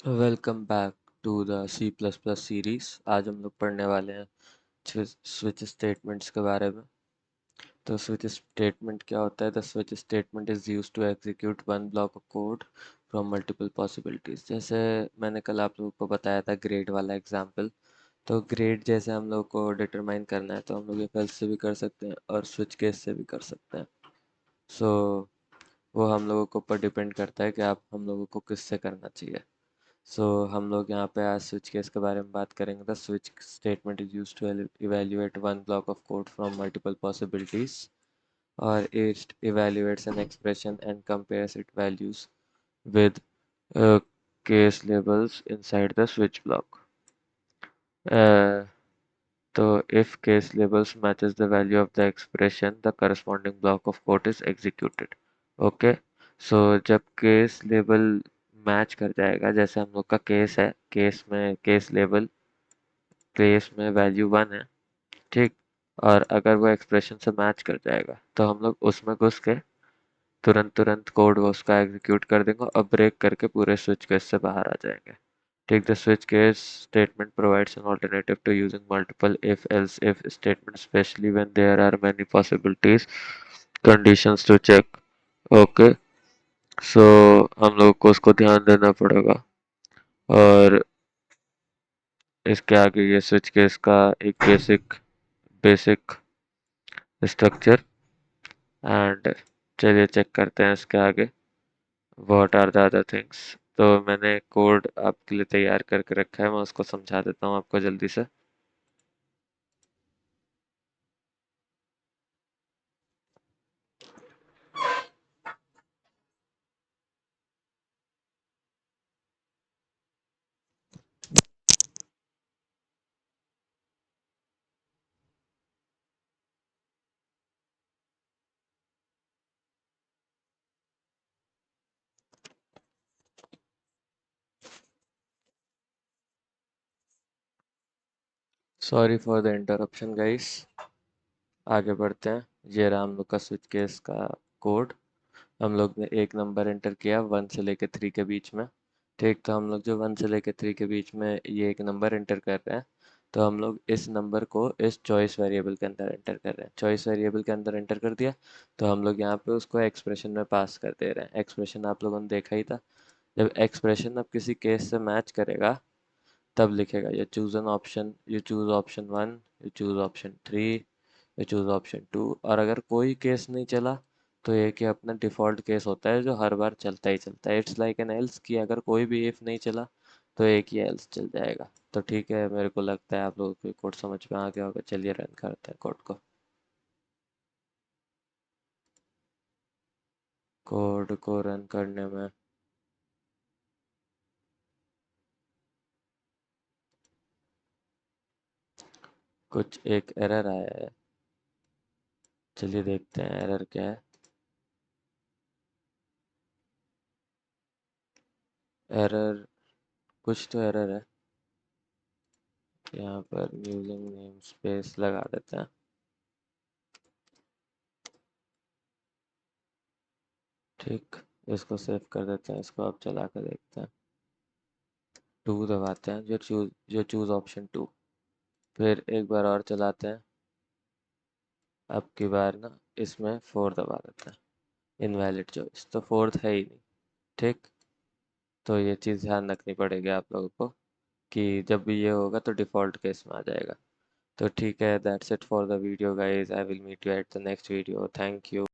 Welcome back to the C++ series. आज हम लोग पढ़ने वाले हैं स्विच स्टेटमेंट्स के बारे में। तो स्विच स्टेटमेंट क्या होता है? The switch statement is use to execute one block of code from multiple possibilities. जैसे मैंने कल आप लोगों को बताया था ग्रेड वाला एग्जाम्पल। तो ग्रेड जैसे हम लोग को डिटरमाइन करना है तो हम लोग इफ एल्स से भी कर सकते हैं और स्विच केस से भी कर सकते हैं। सो वो हम लोगों के ऊपर डिपेंड करता है कि आप हम लोगों को किससे करना चाहिए। सो हम लोग यहाँ पे आज स्विच केस के बारे में बात करेंगे। The switch statement is use to evaluate one block of code from multiple possibilities, or it evaluates an expression and compares its values with uh, case labels inside the switch block. Uh, so if case labels matches the value of the expression, the corresponding block of code is executed. Okay, so जब case label match कर जाएगा, जैसे हम लोग का case है, case में case label case में वैल्यू 1 है, ठीक। और अगर वो एक्सप्रेशन से मैच कर जाएगा तो हम लोग उसमें घुस के तुरंत तुरंत कोड वो उसका एग्जीक्यूट कर देंगे और ब्रेक करके पूरे स्विच केस से बाहर आ जाएंगे। ठीक, the switch case statement provides an alternative to using multiple if else if statement, specially when there are many possibilities conditions to check. Okay, so हम लोग को उसको ध्यान देना पड़ेगा। और इसके आगे ये स्विच केस का एक बेसिक बेसिक स्ट्रक्चर। एंड चलिए चेक करते हैं इसके आगे what are the other things. तो मैंने कोड आपके लिए तैयार करके रखा है, मैं उसको समझा देता हूँ आपको जल्दी से। Sorry for the interruption guys. आगे बढ़ते हैं। ये रहा हम लोग का स्विच केस का कोड। हम लोग ने एक नंबर एंटर किया 1 से लेके 3 के बीच में। ठीक, तो हम लोग जो 1 से लेके 3 के बीच में ये एक नंबर एंटर कर रहे हैं, तो हम लोग इस नंबर को इस चॉइस वेरिएबल के अंदर एंटर कर रहे हैं। चॉइस वेरिएबल के अंदर एंटर कर दिया तो हम लोग यहाँ पे उसको एक्सप्रेशन में पास कर दे रहे हैं। एक्सप्रेशन आप लोगों ने देखा ही था। जब एक्सप्रेशन अब किसी केस से मैच करेगा तब लिखेगा ये choose an option, you choose option 1, you choose option 3, you choose option 2। और अगर कोई केस नहीं चला तो एक ही अपना डिफ़ॉल्ट केस होता है जो हर बार चलता ही चलता है। इट्स लाइक एन एल्स कि अगर कोई भी इफ नहीं चला तो एक ही एल्स चल जाएगा। तो ठीक है, मेरे को लगता है आप लोगों को कोड समझ में आ गया होगा। चलिए रन करते हैं कोड को। कोड को रन करने में कुछ एक एरर आया है। चलिए देखते हैं एरर क्या है। एरर, कुछ तो एरर है। यहाँ पर यूजिंग नेम स्पेस लगा देते हैं। ठीक, इसको सेव कर देते हैं। इसको अब चला कर देखते हैं। 2 दबाते हैं, जो चूज ऑप्शन 2। फिर एक बार और चलाते हैं। अब की बार ना इसमें 4 दबा देते हैं। इनवैलिड चॉइस, तो फोर्थ है ही नहीं। ठीक, तो ये चीज़ ध्यान रखनी पड़ेगी आप लोगों को कि जब भी ये होगा तो डिफ़ॉल्ट केस में आ जाएगा। तो ठीक है, that's it for the video guys. I will meet you at the next video. Thank you.